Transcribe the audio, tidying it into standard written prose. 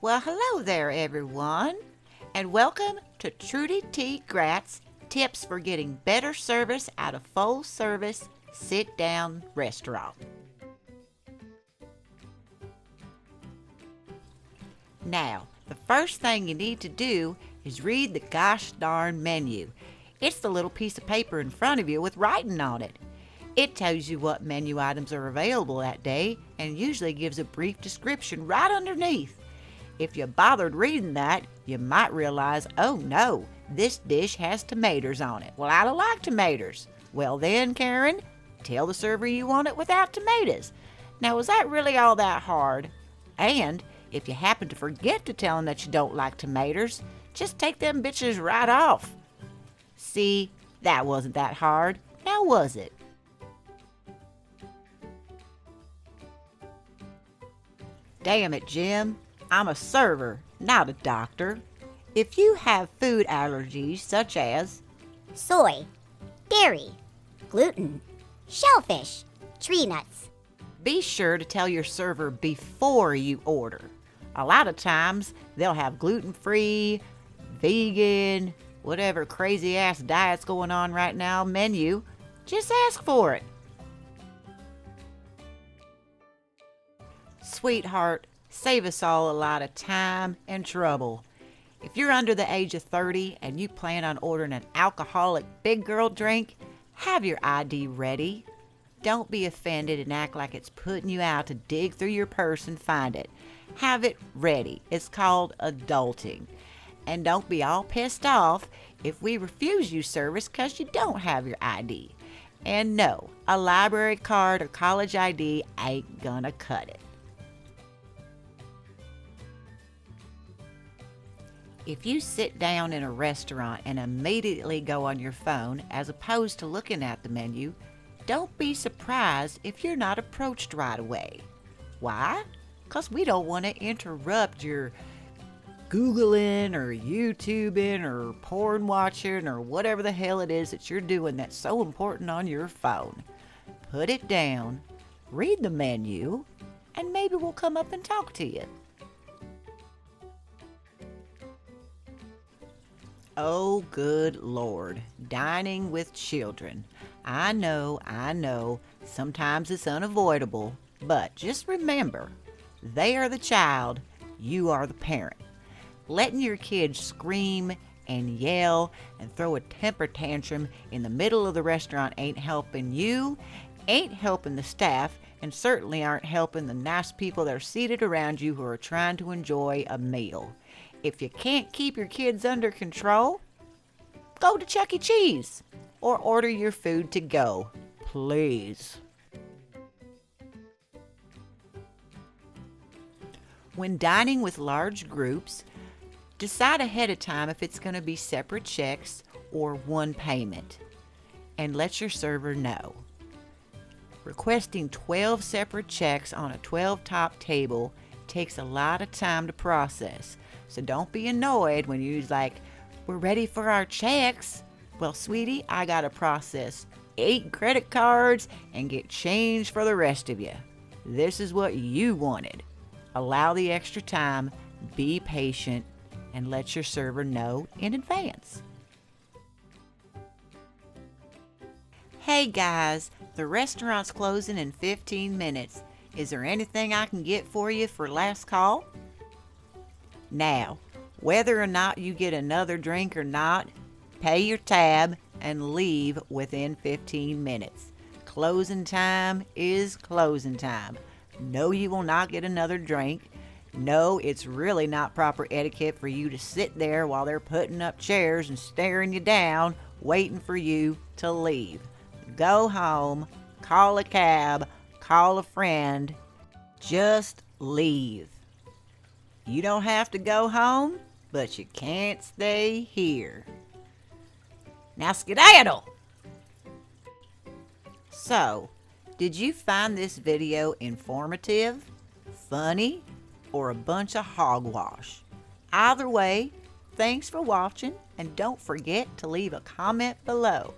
Well, hello there, everyone, and welcome to Trudy T. Grat's Tips for Getting Better Service at a Full-Service Sit-Down Restaurant. Now, the first thing you need to do is read the gosh darn menu. It's the little piece of paper in front of you with writing on it. It tells you what menu items are available that day and usually gives a brief description right underneath. If you bothered reading that, you might realize, oh no, this dish has tomatoes on it. Well, I don't like tomatoes. Well then, Karen, tell the server you want it without tomatoes. Now, is that really all that hard? And if you happen to forget to tell them that you don't like tomatoes, just take them bitches right off. See, that wasn't that hard, now was it? Damn it, Jim. I'm a server, not a doctor. If you have food allergies such as soy, dairy, gluten, shellfish, tree nuts, be sure to tell your server before you order. A lot of times they'll have gluten-free, vegan, whatever crazy-ass diet's going on right now menu. Just ask for it. Sweetheart, save us all a lot of time and trouble. If you're under the age of 30 and you plan on ordering an alcoholic big girl drink, have your ID ready. Don't be offended and act like it's putting you out to dig through your purse and find it. Have it ready. It's called adulting. And don't be all pissed off if we refuse you service because you don't have your ID. And no, a library card or college ID ain't gonna cut it. If you sit down in a restaurant and immediately go on your phone as opposed to looking at the menu, don't be surprised if you're not approached right away. Why? Because we don't want to interrupt your Googling or YouTubing or porn watching or whatever the hell it is that you're doing that's so important on your phone. Put it down, read the menu, and maybe we'll come up and talk to you. Oh, good Lord, dining with children. I know, sometimes it's unavoidable, but just remember, they are the child, you are the parent. Letting your kids scream and yell and throw a temper tantrum in the middle of the restaurant ain't helping you, ain't helping the staff, and certainly aren't helping the nice people that are seated around you who are trying to enjoy a meal. If you can't keep your kids under control, go to Chuck E. Cheese or order your food to go, please. When dining with large groups, decide ahead of time if it's going to be separate checks or one payment, and let your server know. Requesting 12 separate checks on a 12-top table takes a lot of time to process. So don't be annoyed when you're like, we're ready for our checks. Well, sweetie, I got to process 8 credit cards and get change for the rest of you. This is what you wanted. Allow the extra time, be patient, and let your server know in advance. Hey guys, the restaurant's closing in 15 minutes. Is there anything I can get for you for last call? Now, whether or not you get another drink or not, pay your tab and leave within 15 minutes. Closing time is closing time. No, you will not get another drink. No, it's really not proper etiquette for you to sit there while they're putting up chairs and staring you down, waiting for you to leave. Go home, call a cab, call a friend, just leave. You don't have to go home, but you can't stay here. Now skedaddle! So, did you find this video informative, funny, or a bunch of hogwash? Either way, thanks for watching, and don't forget to leave a comment below.